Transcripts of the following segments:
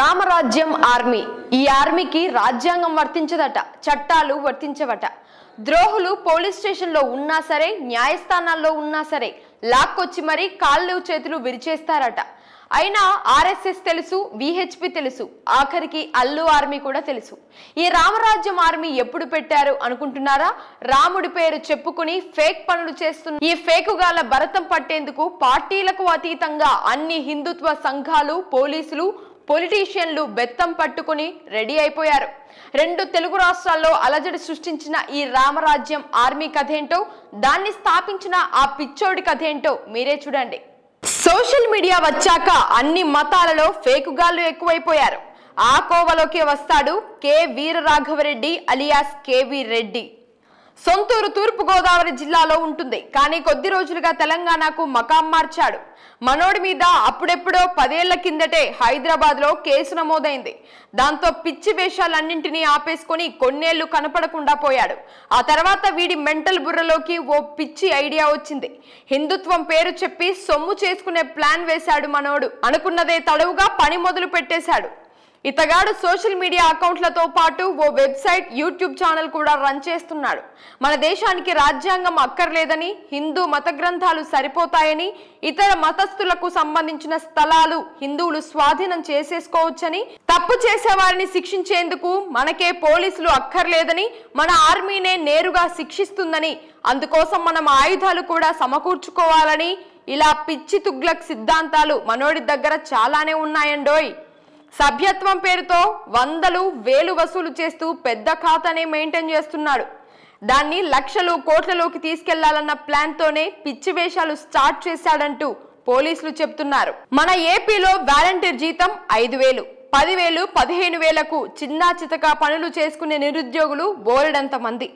రామరాజ్యం army ఈ ఆర్మీకి రాజ్యాంగం వర్తించదట, చట్టాలు వర్తించవట. ద్రోహులు పోలీస్ స్టేషన్లో ఉన్నా సరే, న్యాయస్థానాల్లో ఉన్నా సరే లాక్కొచ్చి మరీ కాళ్ళు చేతులు విరిచేస్తారట. అయినా ఆర్ఎస్ఎస్ తెలుసు, విహెచ్పి తెలుసు, ఆఖరికి అల్లు ఆర్మీ కూడా తెలుసు. ఈ రామరాజ్యం ఆర్మీ ఎప్పుడు పెట్టారు అనుకుంటున్నారా? రాముడి పేరు చెప్పుకుని ఫేక్ పనులు చేస్తున్న ఈ ఫేకుగాల భరతం పట్టేందుకు పార్టీలకు అతీతంగా అన్ని హిందుత్వ సంఘాలు, పోలీసులు, పొలిటీషియన్లు బెత్తం పట్టుకుని రెడీ అయిపోయారు. 2 తెలుగు రాష్ట్రాల్లో అలజడి సృష్టించిన ఈ రామరాజ్యం ఆర్మీ కథేంటో, దాన్ని స్థాపించిన ఆ పిచ్చోడి కథేంటో మీరే చూడండి. సోషల్ మీడియా వచ్చాక అన్ని మతాలలో ఫేకుగాళ్ళు ఎక్కువైపోయారు. ఆ కోవలోకి వస్తాడు K Veera Raghava Reddy alias KV Reddy. సొంతూరు తూర్పు గోదావరి జిల్లాలో ఉంటుంది, కానీ కొద్ది రోజులుగా తెలంగాణకు మకాం మార్చాడు. మనోడి మీద అప్పుడెప్పుడో 10 ఏళ్ల కిందటే హైదరాబాద్ లో కేసు నమోదైంది. దాంతో పిచ్చి వేషాలన్నింటినీ ఆపేసుకుని కొన్నేళ్లు కనపడకుండా పోయాడు. ఆ తర్వాత వీడి మెంటల్ బుర్రలోకి ఓ పిచ్చి ఐడియా వచ్చింది. హిందుత్వం పేరు చెప్పి సొమ్ము చేసుకునే ప్లాన్ వేశాడు మనోడు. అనుకున్నదే తడవుగా పని మొదలు పెట్టేశాడు. ఇతగాడు సోషల్ మీడియా అకౌంట్లతో పాటు ఓ వెబ్సైట్, యూట్యూబ్ ఛానల్ కూడా రన్ చేస్తున్నాడు. మన దేశానికి రాజ్యాంగం అక్కర్లేదని, హిందూ మత గ్రంథాలు సరిపోతాయని, ఇతర మతస్థులకు సంబంధించిన స్థలాలు హిందువులు స్వాధీనం చేసేసుకోవచ్చని, తప్పు చేసేవారిని శిక్షించేందుకు మనకే పోలీసులు అక్కర్లేదని, మన ఆర్మీనే నేరుగా శిక్షిస్తుందని, అందుకోసం మనం ఆయుధాలు కూడా సమకూర్చుకోవాలని, ఇలా పిచ్చి తుగ్లక్ సిద్ధాంతాలు మనోడి దగ్గర చాలానే ఉన్నాయండోయ్. సభ్యత్వం పేరుతో 100,000, 1,000 వసూలు చేస్తూ పెద్ద ఖాతానే మెయింటైన్ చేస్తున్నాడు. దాన్ని లక్షలు, కోట్లలోకి తీసుకెళ్లాలన్న ప్లాన్ తోనే పిచ్చి వేషాలు స్టార్ట్ చేశాడంటూ పోలీసులు చెప్తున్నారు. మన ఏపీలో వాలంటీర్ జీతం 5,000, 10,000, 15,000కు చిన్నా చితక పనులు చేసుకునే నిరుద్యోగులు బోలెడంత మంది.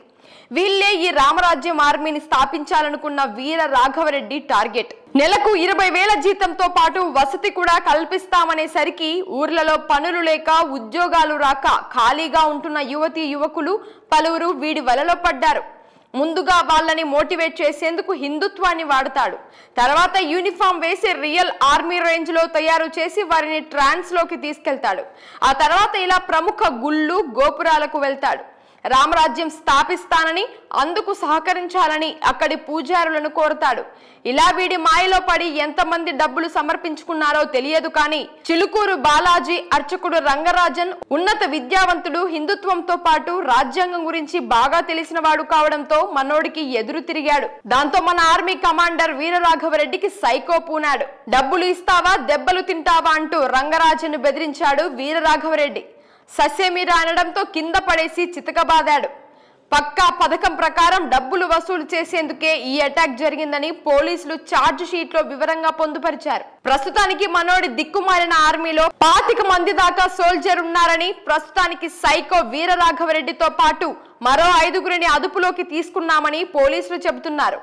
వీళ్ళే ఈ రామరాజ్యం ఆర్మీని స్థాపించాలనుకున్న వీర రాఘవరెడ్డి టార్గెట్. నెలకు 20,000 జీతంతో పాటు వసతి కూడా కల్పిస్తామనేసరికి ఊర్లలో పనులు లేక, ఉద్యోగాలు రాక ఖాళీగా ఉంటున్న యువతీ యువకులు పలువురు వీడి వలలో పడ్డారు. ముందుగా వాళ్ళని మోటివేట్ చేసేందుకు హిందుత్వాన్ని వాడతాడు. తర్వాత యూనిఫామ్ వేసి రియల్ ఆర్మీ రేంజ్ లో తయారు చేసి వారిని ట్రాన్స్ లోకి తీసుకెళ్తాడు. ఆ తర్వాత ఇలా ప్రముఖ గుళ్ళు, గోపురాలకు వెళ్తాడు. రామరాజ్యం స్థాపిస్తానని, అందుకు సహకరించాలని అక్కడి పూజారులను కోరతాడు. ఇలా వీడి మాయలో పడి ఎంతమంది డబ్బులు సమర్పించుకున్నారో తెలియదు, కానీ చిలుకూరు బాలాజీ, అర్చకుడు రంగరాజన్ ఉన్నత విద్యావంతుడు, హిందుత్వంతో పాటు రాజ్యాంగం గురించి బాగా తెలిసిన వాడు కావడంతో మనోడికి ఎదురు తిరిగాడు. దాంతో మన ఆర్మీ కమాండర్ వీరరాఘవరెడ్డికి సైకో పూనాడు. డబ్బులు ఇస్తావా, దెబ్బలు తింటావా అంటూ రంగరాజన్ బెదిరించాడు వీరరాఘవరెడ్డి. సస్యమీరా అనడంతో కింద పడేసి చితకబాదాడు. పక్కా పథకం ప్రకారం డబ్బులు వసూలు చేసేందుకే ఈ అటాక్ జరిగిందని పోలీసులు ఛార్జ్ షీట్ లో వివరంగా పొందుపరిచారు. ప్రస్తుతానికి మనోడి దిక్కుమాలిన ఆర్మీలో 25 మంది దాకా సోల్జర్ ఉన్నారని, ప్రస్తుతానికి సైకో వీరరాఘవరెడ్డితో పాటు మరో 5గురిని అదుపులోకి తీసుకున్నామని పోలీసులు చెబుతున్నారు.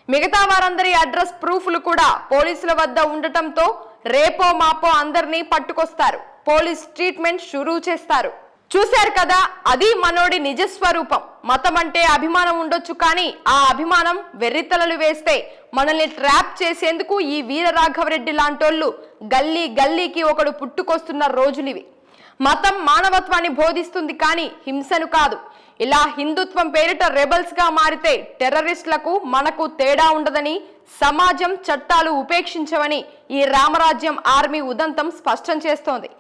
మిగతా వారందరి అడ్రస్ ప్రూఫ్లు కూడా పోలీసుల వద్ద ఉండటంతో రేపో మాపో అందరినీ పట్టుకొస్తారు. పోలీస్ ట్రీట్మెంట్ షురూ చేస్తారు. చూశారు కదా, అది మనోడి నిజస్వరూపం. మతం అంటే అభిమానం ఉండొచ్చు, కానీ ఆ అభిమానం వెర్రితలలు వేస్తే మనల్ని ట్రాప్ చేసేందుకు ఈ వీరరాఘవరెడ్డి లాంటోళ్ళు గల్లీ గల్లీకి ఒకడు పుట్టుకొస్తున్న రోజులివి. మతం మానవత్వాన్ని బోధిస్తుంది, కానీ హింసను కాదు. ఇలా హిందుత్వం పేరిట రెబల్స్ గా మారితే టెర్రరిస్టులకు మనకు తేడా ఉండదని, సమాజం చట్టాలు ఉపేక్షించవని ఈ రామరాజ్యం ఆర్మీ ఉదంతం స్పష్టం చేస్తోంది.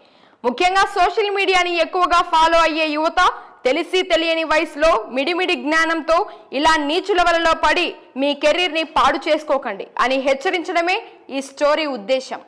ముఖ్యంగా సోషల్ మీడియాని ఎక్కువగా ఫాలో అయ్యే యువత తెలిసి తెలియని వయసులో మిడిమిడి జ్ఞానంతో ఇలా నీచుల వలలో పడి మీ కెరీర్ని పాడు చేసుకోకండి అని హెచ్చరించడమే ఈ స్టోరీ ఉద్దేశం.